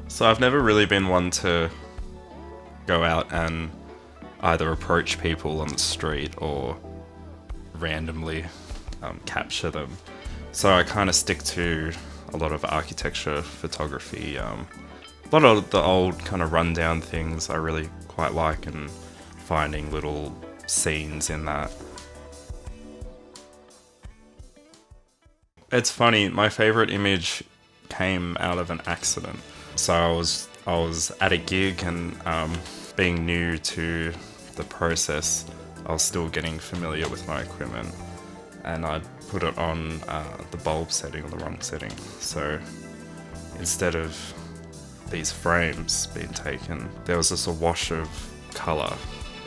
So I've never really been one to go out and either approach people on the street or randomly capture them. So I kind of stick to a lot of architecture photography. A lot of the old kind of rundown things I really quite like, and finding little scenes in that. It's funny, my favorite image came out of an accident. So I was at a gig, and being new to the process, I was still getting familiar with my equipment, and I put it on the bulb setting, or the wrong setting. So instead of these frames being taken, there was just a wash of colour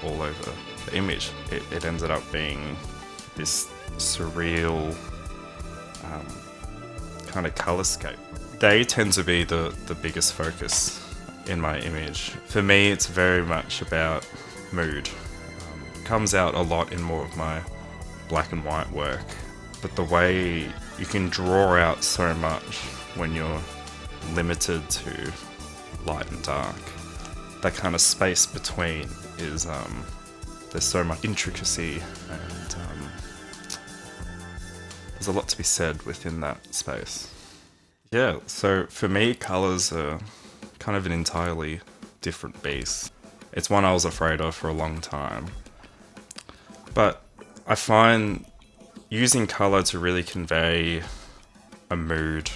all over the image. It ended up being this surreal kind of colorscape. They tend to be the biggest focus in my image. For me, it's very much about mood. It comes out a lot in more of my black and white work, but the way you can draw out so much when you're limited to light and dark, that kind of space between is there's so much intricacy, and there's a lot to be said within that space. Yeah, so for me, colours are kind of an entirely different beast. It's one I was afraid of for a long time. But I find using colour to really convey a mood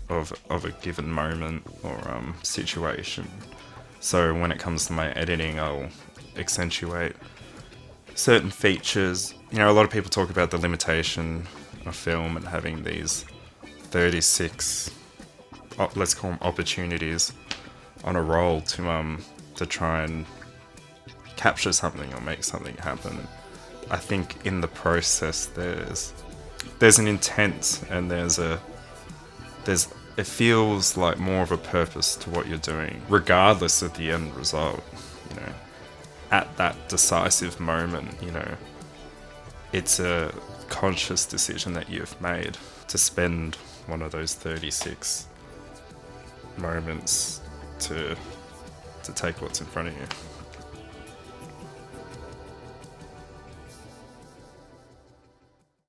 of a given moment or situation. So when it comes to my editing, I'll accentuate certain features. You know, a lot of people talk about the limitation of film and having these 36, let's call them opportunities, on a roll to try and capture something or make something happen. I think in the process there's an intent, and it feels like more of a purpose to what you're doing, regardless of the end result. You know, at that decisive moment, you know, it's a conscious decision that you've made to spend one of those 36 moments to take what's in front of you.